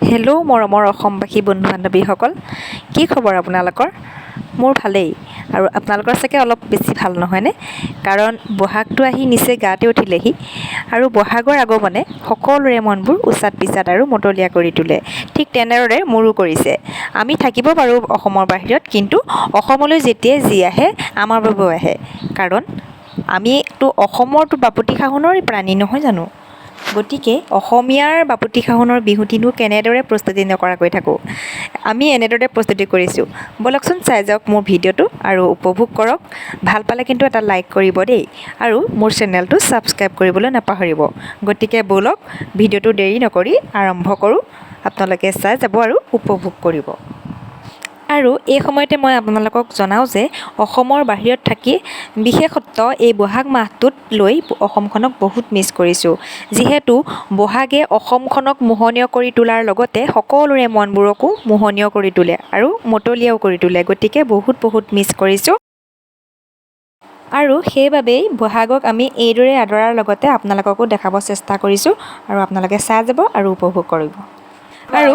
Hello' মৰমৰ অসমবাসী বন্ধু বান্ধৱীসকল, কি খবৰ আপোনালোকৰ? মোৰ ভালেই, আৰু আপোনালোকৰ চাগে অলপ বেছি ভাল নহয়নে? কাৰণ বহাগটো আহি নিচেই গাতে উঠিলেহি, আৰু বহাগৰ আগমনে সকলোৰে মনবোৰ উচাত পিচাত আৰু মতলীয়া কৰি তোলে। ঠিক তেনেদৰে মোৰো কৰিছে। আমি থাকিব পাৰোঁ অসমৰ বাহিৰত, কিন্তু অসমলৈ যেতিয়াই যি আহে আমাৰ বাবেও আহে। কাৰণ আমিতো অসমৰতো বাপতিসাহোনৰে প্ৰাণী নহয় জানো? গতিকে অসমীয়াৰ বাপতিসাহোনৰ বিহুটিনো কেনেদৰে প্ৰস্তুতি নকৰাকৈ থাকোঁ। আমি এনেদৰে প্ৰস্তুতি কৰিছোঁ। ব'লকচোন চাই যাওক মোৰ ভিডিঅ'টো আৰু উপভোগ কৰক। ভাল পালে কিন্তু এটা লাইক কৰিব দেই, আৰু মোৰ চেনেলটো ছাবস্ক্ৰাইব কৰিবলৈ নাপাহৰিব। গতিকে ব'লক ভিডিঅ'টো দেৰি নকৰি আৰম্ভ কৰোঁ। আপোনালোকে চাই যাব আৰু উপভোগ কৰিব। আৰু এই সময়তে মই আপোনালোকক জনাওঁ যে অসমৰ বাহিৰত থাকি বিশেষত্ব এই বহাগ মাহটোত লৈ অসমখনক বহুত মিছ কৰিছোঁ। যিহেতু বহাগে অসমখনক মোহনীয় কৰি তোলাৰ লগতে সকলোৰে মনবোৰকো মোহনীয় কৰি তোলে আৰু মতলীয়াও কৰি তোলে। গতিকে বহুত মিছ কৰিছোঁ। আৰু সেইবাবেই বহাগক আমি এইদৰে আদৰাৰ লগতে আপোনালোককো দেখাব চেষ্টা কৰিছোঁ, আৰু আপোনালোকে চাই যাব আৰু উপভোগ কৰিব। আৰু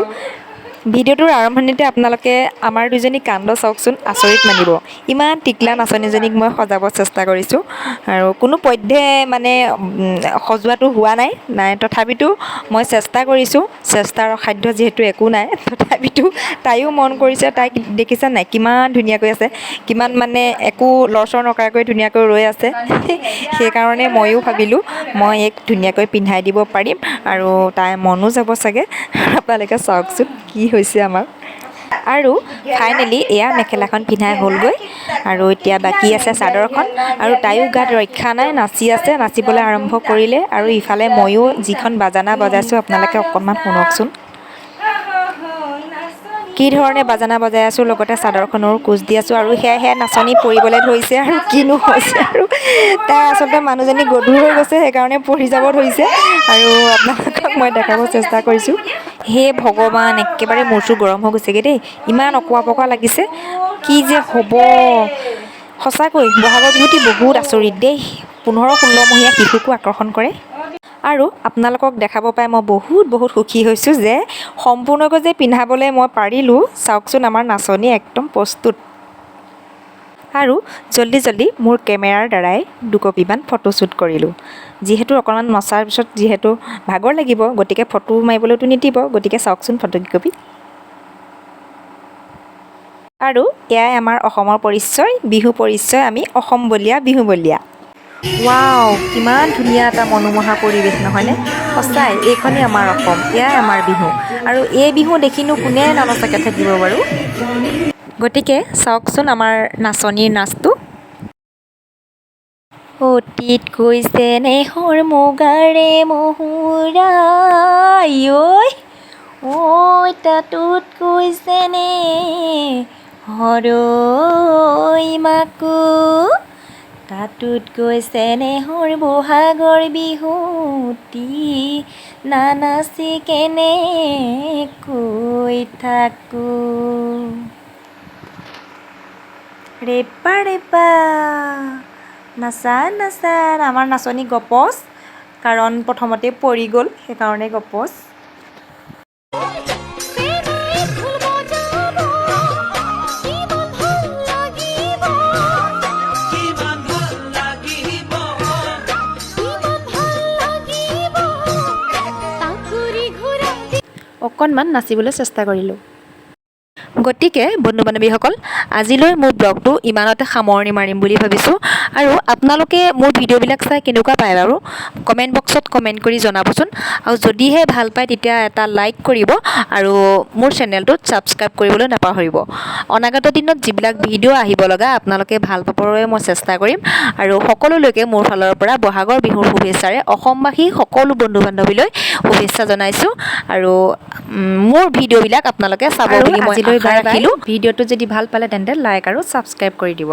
ভিডিঅ'টোৰ আৰম্ভণিতে আপোনালোকে আমাৰ দুজনী কাণ্ড চাওকচোন, আচৰিত মানিব। ইমান টিকলা নাচনীজনীক মই সজাব চেষ্টা কৰিছোঁ, আৰু কোনো পধ্যে মানে সজোৱাটো হোৱা নাই, তথাপিতো মই চেষ্টা কৰিছোঁ। চেষ্টাৰ অসাধ্য যিহেতু একো নাই, তথাপিতো তাইও মন কৰিছে। তাইক দেখিছা নাই কিমান ধুনীয়াকৈ আছে, কিমান মানে একো লৰচৰ নকৰাকৈ ধুনীয়াকৈ ৰৈ আছে। সেইকাৰণে ময়ো ভাবিলোঁ মই এইক ধুনীয়াকৈ পিন্ধাই দিব পাৰিম, আৰু তাইৰ মনো যাব চাগে। আপোনালোকে চাওকচোন কি হৈছে আমাৰ। আৰু ফাইনেলি এয়া মেখেলাখন পিন্ধাই হ'লগৈ, আৰু এতিয়া বাকী আছে চাদৰখন। আৰু তাইও গাত ৰক্ষা নাই, নাচি আছে, নাচিবলৈ আৰম্ভ কৰিলে। আৰু ইফালে ময়ো যিখন বাজানা বজাইছোঁ আপোনালোকে অকণমান শুনকচোন। কি ধৰণে বাজানা বজাই আছোঁ, লগতে চাদৰখনৰো কোচ দি আছোঁ। আৰু সেয়া নাচনী পৰিবলৈ ধৰিছে, আৰু কিনো হৈছে। আৰু তাই আচলতে মানুহজনী গধুৰ হৈ গৈছে, সেইকাৰণে পৰি যাব ধৰিছে। আৰু আপোনালোকক মই দেখাব চেষ্টা কৰিছোঁ। হে ভগৱান, একেবাৰে মূৰ-চূৰ গৰম হৈ গৈছেগৈ দেই, ইমান অকোৱা পকোৱা লাগিছে। কি যে হ'ব। সঁচাকৈ বহাগৰ বিহুটি বহুত আচৰিত দেই। 15-16 মহীয়া শিশুকো আকৰ্ষণ কৰে। আৰু আপোনালোকক দেখাব পাই মই বহুত সুখী হৈছোঁ যে সম্পূৰ্ণকৈ যে পিন্ধাবলৈ মই পাৰিলোঁ। চাওকচোন আমাৰ নাচনী একদম প্ৰস্তুত। আৰু জল্দি মোৰ কেমেৰাৰ দ্বাৰাই দুকপিমান ফটোশ্বুট কৰিলোঁ। যিহেতু অকণমান নচাৰ পিছত যিহেতু ভাগৰ লাগিব, গতিকে ফটো মাৰিবলৈতো নিদিব। গতিকে চাওকচোন ফটো কেইকপি। আৰু এয়াই আমাৰ অসমৰ পৰিচয়, বিহু পৰিচয়। আমি অসম বলীয়া, বিহু বলীয়া। ৱাও, কিমান ধুনীয়া এটা মনোমোহা পৰিৱেশ নহয়নে? সঁচাই এইখনেই আমাৰ অসম, এয়াই আমাৰ বিহু। আৰু এই বিহু দেখিনো কোনে ননচাকৈ থাকিব বাৰু। গতিকে চাওকচোন আমাৰ নাচনীৰ নাচটো। অতীত কৈছে নেহৰ মুগাৰে মহুৰা, ঐ তাতোত কৈছে নে হৰৈ মাকো, তাতোত কৈছে নেহৰ বহাগৰ বিহুটি, নানাচি কেনেকৈ থাকো। ৰেপা নাচা আমাৰ নাচনী গপচ, কাৰণ প্ৰথমতে পৰি গ'ল, সেইকাৰণে গপচ। অকণমান নাচিবলৈ চেষ্টা কৰিলোঁ। গতিকে বন্ধু বান্ধৱীসকল, আজিলৈ মোৰ ব্লগটো ইমানতে সামৰণি মাৰিম বুলি ভাবিছোঁ। আৰু আপোনালোকে মোৰ ভিডিঅ'বিলাক চাই কেনেকুৱা পায় বাৰু, কমেণ্ট বক্সত কমেণ্ট কৰি জনাবচোন। আৰু যদিহে ভাল পায় তেতিয়া এটা লাইক কৰিব, আৰু মোৰ চেনেলটোত ছাবস্ক্ৰাইব কৰিবলৈ নাপাহৰিব। অনাগত দিনত যিবিলাক ভিডিঅ' আহিব লগা আপোনালোকে ভাল পাবলৈ মই চেষ্টা কৰিম। আৰু সকলোলৈকে মোৰ ফালৰ পৰা বহাগৰ বিহুৰ শুভেচ্ছাৰে অসমবাসী সকলো বন্ধু বান্ধৱীলৈ শুভেচ্ছা জনাইছোঁ। আৰু মোৰ ভিডিঅ'বিলাক আপোনালোকে চাব বুলি মই আশা ৰাখিলোঁ। ভিডিঅ'টো যদি ভাল পালে তেন্তে লাইক আৰু ছাবস্ক্ৰাইব কৰি দিব।